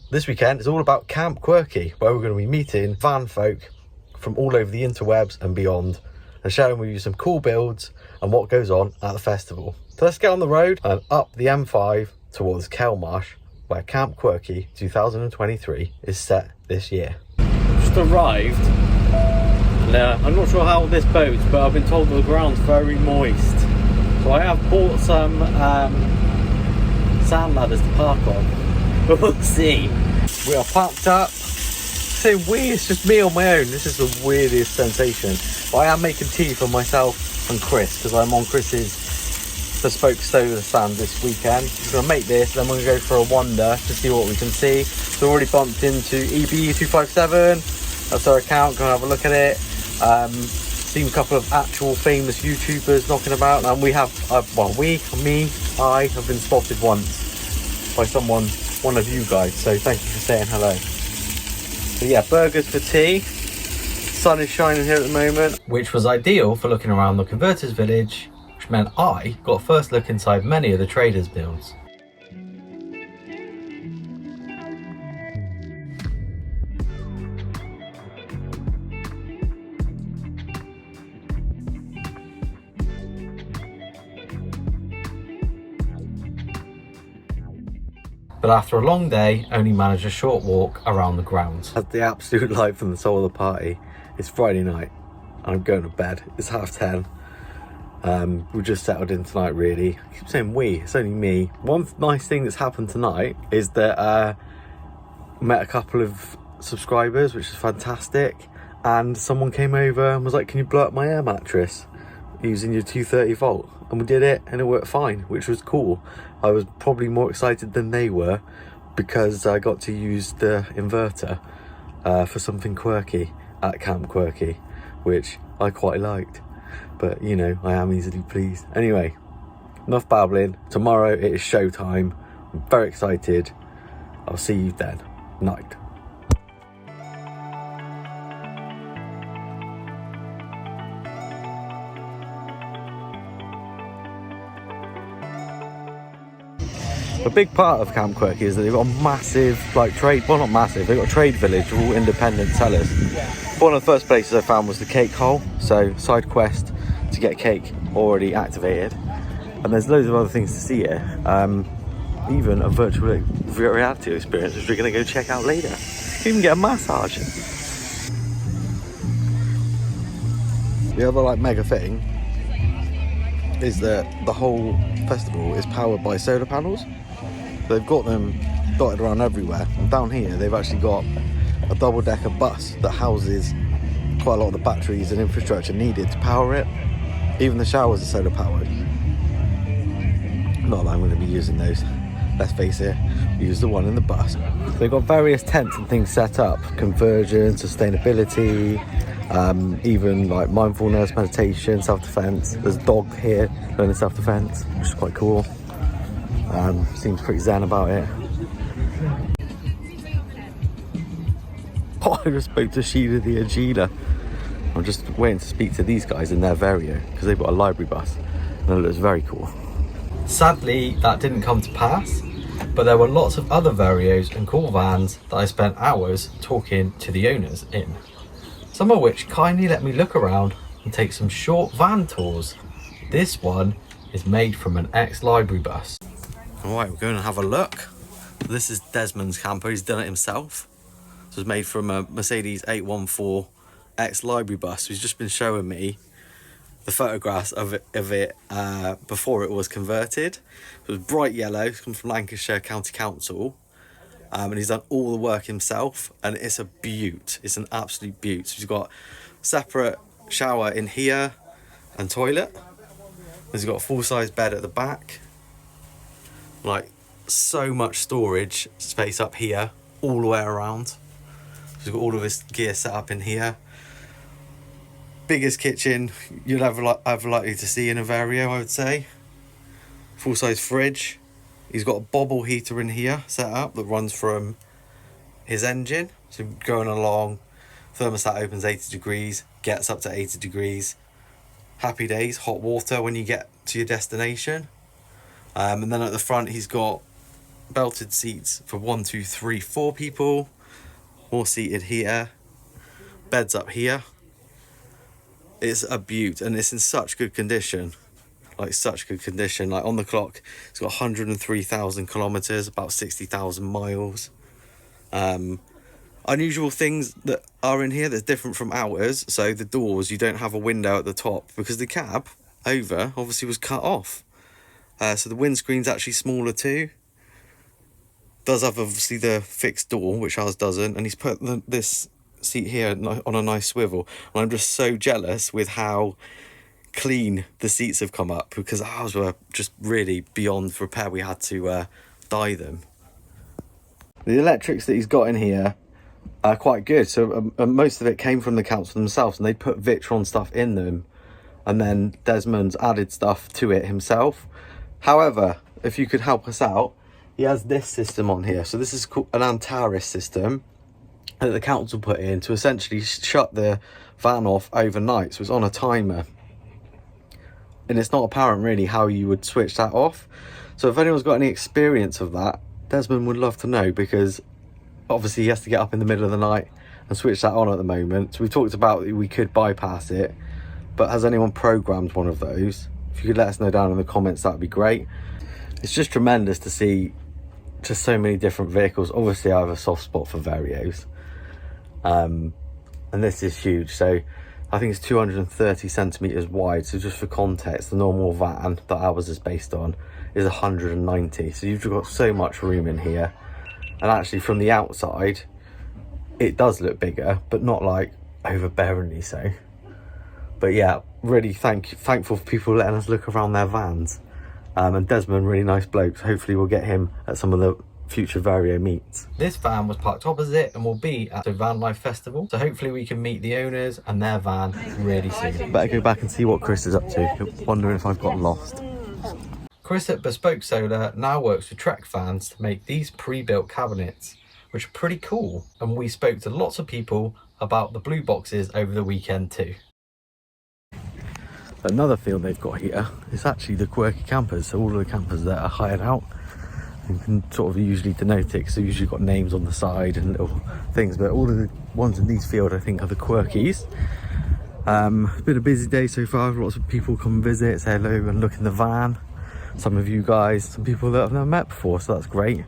This weekend is all about Camp Quirky, where we're going to be meeting van folk from all over the interwebs and beyond and sharing with you some cool builds and what goes on at the festival. So let's get on the road and up the M5 towards Kelmarsh, where Camp Quirky 2023 is set this year. Just arrived. I'm not sure how this boats, but I've been told the ground's very moist. So I have bought some sand ladders to park on. We'll see. We are packed up. So weird, it's just me on my own. This is the weirdest sensation. But I am making tea for myself and Chris, because I'm on Chris's bespoke solar stand this weekend. We're gonna make this, then we're gonna go for a wander to see what we can see. So we already bumped into EB257. That's our account, gonna have a look at it. Seen a couple of actual famous YouTubers knocking about, and we have, I have been spotted once by one of you guys, so thank you for saying hello. So yeah, burgers for tea. Sun is shining here at the moment, which was ideal for looking around the converters village, which meant I got a first look inside many of the traders' builds. But after a long day, only managed a short walk around the grounds. That's the absolute light from the soul of the party. It's Friday night. I'm going to bed. It's 10:30. We just settled in tonight, really. I keep saying we, it's only me. One nice thing that's happened tonight is that I met a couple of subscribers, which is fantastic. And someone came over and was like, can you blow up my air mattress using your 230 volt? And we did it and it worked fine, which was cool. I was probably more excited than they were because I got to use the inverter for something quirky at Camp Quirky, which I quite liked. But you know, I am easily pleased. Anyway, enough babbling. Tomorrow it is showtime. I'm very excited. I'll see you then. Night. A big part of Camp Quirky is that they've got a massive, well not massive, they've got a trade village of all independent sellers. One of the first places I found was the cake hole, so side quest to get cake already activated. And there's loads of other things to see here. Even a virtual reality experience, which we're going to go check out later. You can even get a massage. The other mega thing is that the whole festival is powered by solar panels. They've got them dotted around everywhere. And down here, they've actually got a double-decker bus that houses quite a lot of the batteries and infrastructure needed to power it. Even the showers are solar powered. Not that I'm going to be using those. Let's face it, we use the one in the bus. They've got various tents and things set up. Conversion, sustainability, even mindfulness, meditation, self-defense. There's a dog here learning self-defense, which is quite cool. Seems pretty zen about it. Oh, I just spoke to Sheila the Agila. I'm just waiting to speak to these guys in their Vario because they've got a library bus and it looks very cool. Sadly, that didn't come to pass, but there were lots of other Varios and cool vans that I spent hours talking to the owners in. Some of which kindly let me look around and take some short van tours. This one is made from an ex-library bus. Alright, we're going to have a look. This is Desmond's camper, he's done it himself. This was made from a Mercedes 814 ex-library bus. He's just been showing me the photographs of it before it was converted. It was bright yellow, it comes from Lancashire County Council. And he's done all the work himself, and it's a beaut. It's an absolute beaut. So he's got separate shower in here and toilet. He's got a full-size bed at the back. So much storage space up here, all the way around. So he's got all of his gear set up in here. Biggest kitchen you'll ever likely to see in a Vario, I would say. Full-size fridge. He's got a bobble heater in here set up that runs from his engine. So going along, thermostat opens 80 degrees, gets up to 80 degrees. Happy days, hot water when you get to your destination. And then at the front he's got belted seats for 1, 2, 3, 4 people. More seated here. Beds up here. It's a beaut, and it's in such good condition. Like such good condition. Like on the clock, it's got 103,000 kilometers, about 60,000 miles. Unusual things that are in here that's different from ours. So the doors, you don't have a window at the top because the cab over obviously was cut off. So the windscreen's actually smaller too. Does have obviously the fixed door, which ours doesn't, and he's put this seat here on a nice swivel. And I'm just so jealous with how clean the seats have come up, because ours were just really beyond repair. We had to dye them. The electrics that he's got in here are quite good. So most of it came from the council themselves, and they put Victron stuff in them, and then Desmond's added stuff to it himself. However, if you could help us out, he has this system on here. So this is called an Antares system that the council put in to essentially shut the van off overnight. So it's on a timer. And it's not apparent really how you would switch that off. So if anyone's got any experience of that, Desmond would love to know, because obviously he has to get up in the middle of the night and switch that on at the moment. So we talked about we could bypass it, but has anyone programmed one of those? If you could let us know down in the comments, that'd be great. It's just tremendous to see just so many different vehicles. Obviously I have a soft spot for Varios, and this is huge. So I think it's 230 centimeters wide. So just for context, the normal van that ours is based on is 190. So you've got so much room in here, and actually from the outside it does look bigger, but not like overbearingly so. But yeah, really thankful for people letting us look around their vans. And Desmond, really nice bloke. So hopefully we'll get him at some of the future Vario meets. This van was parked opposite and will be at the Van Life Festival. So hopefully we can meet the owners and their van really soon. Better go back and see what Chris is up to. Wondering if I've got lost. Chris at Bespoke Solar now works with Trek fans to make these pre-built cabinets, which are pretty cool. And we spoke to lots of people about the blue boxes over the weekend too. Another field they've got here is actually the Quirky campers. So all of the campers that are hired out, you can sort of usually denote it, because they've usually got names on the side and little things, but all of the ones in these fields I think are the Quirkies. It's been a busy day so far. Lots of people come and visit, say hello and look in the van. Some of you guys, some people that I've never met before, so that's great.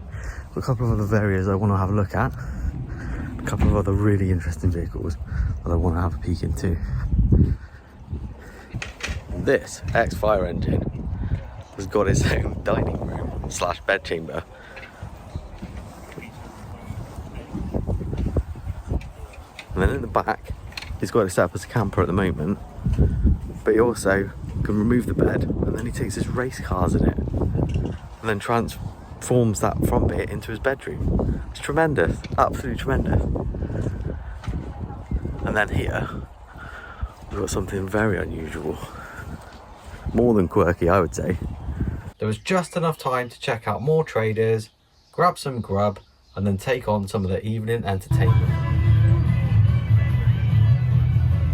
Got a couple of other areas I want to have a look at, a couple of other really interesting vehicles that I want to have a peek into. This ex-fire engine has got its own dining room / bed chamber. And then in the back, he's got it set up as a camper at the moment, but he also can remove the bed, and then he takes his race cars in it and then transforms that front bit into his bedroom. It's tremendous, absolutely tremendous. And then here, we've got something very unusual. More than quirky, I would say. There was just enough time to check out more traders, grab some grub, and then take on some of the evening entertainment.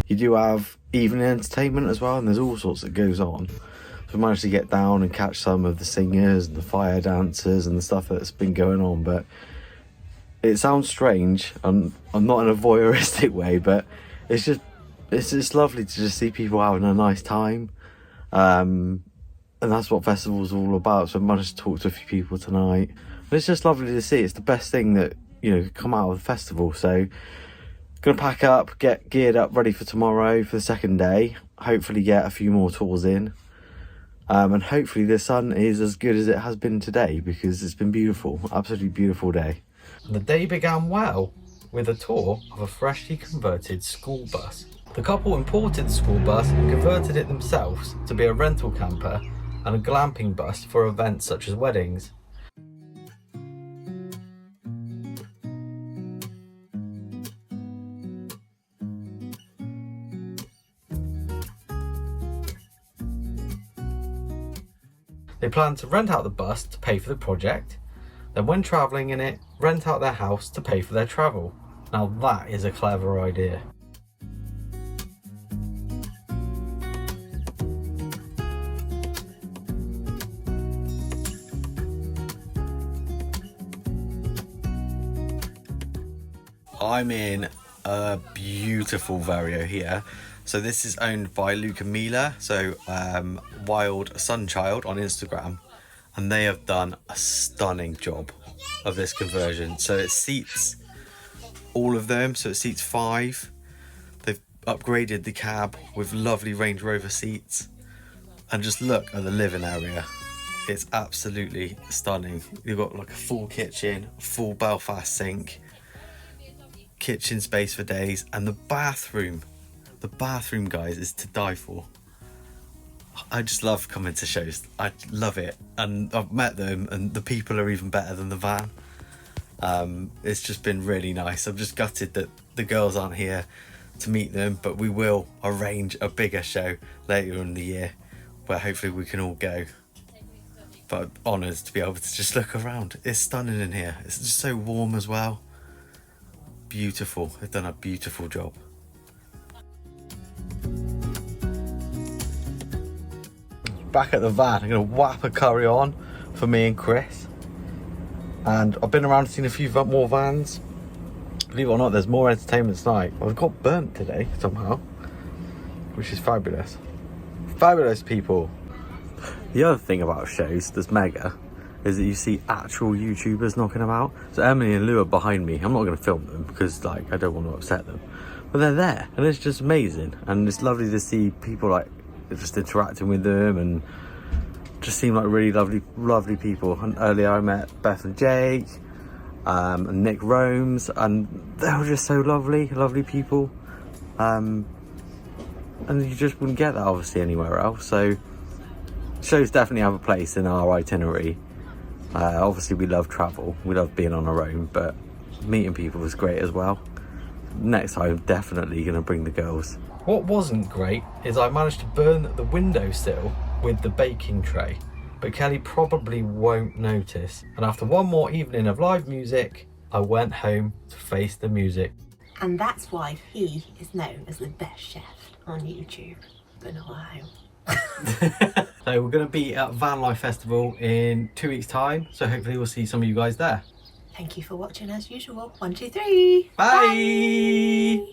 You do have evening entertainment as well, and there's all sorts that goes on. So we managed to get down and catch some of the singers and the fire dancers and the stuff that's been going on, but it sounds strange. I'm not in a voyeuristic way, but it's just lovely to just see people having a nice time. And that's what festivals are all about. So I managed to talk to a few people tonight, but it's just lovely to see. It's the best thing that, you know, come out of the festival. So gonna pack up, get geared up, ready for tomorrow for the second day. Hopefully get a few more tours in, and hopefully the sun is as good as it has been today, because it's been beautiful, absolutely beautiful day. The day began well with a tour of a freshly converted school bus. The couple imported the school bus and converted it themselves to be a rental camper and a glamping bus for events such as weddings. They plan to rent out the bus to pay for the project, then when travelling in it, rent out their house to pay for their travel. Now that is a clever idea. I'm in a beautiful Vario here. So this is owned by Luke and Mila, so Wild Sunchild on Instagram, and they have done a stunning job of this conversion. So it seats all of them, so it seats 5. They've upgraded the cab with lovely Range Rover seats, and just look at the living area. It's absolutely stunning. You've got like a full kitchen, full Belfast sink, kitchen space for days, and the bathroom, guys, is to die for. I just love coming to shows. I love it, and I've met them, and the people are even better than the van. It's just been really nice. I'm just gutted that the girls aren't here to meet them, but we will arrange a bigger show later in the year where hopefully we can all go. But honoured to be able to just look around. It's stunning in here. It's just so warm as well. Beautiful. They've done a beautiful job. Back at the van, I'm going to whap a curry on for me and Chris. And I've been around and seen a few more vans. Believe it or not, there's more entertainment tonight. I've got burnt today somehow, which is fabulous. Fabulous, people. The other thing about shows that's mega is that you see actual YouTubers knocking about. So Emily and Lou are behind me. I'm not going to film them because like I don't want to upset them. But they're there and it's just amazing. And it's lovely to see people like just interacting with them and just seem like really lovely people. And earlier I met Beth and Jake and Nick Romes, and they were just so lovely people. And you just wouldn't get that obviously anywhere else. So shows definitely have a place in our itinerary. Obviously we love travel, we love being on our own, but meeting people was great as well. Next time definitely gonna bring the girls. What wasn't great is I managed to burn the windowsill with the baking tray, but Kelly probably won't notice. And after one more evening of live music, I went home to face the music. And that's why he is known as the best chef on YouTube, but not at home. So we're going to be at Van Life Festival in 2 weeks time, so hopefully we'll see some of you guys there. Thank you for watching as usual. 1, 2, 3. Bye.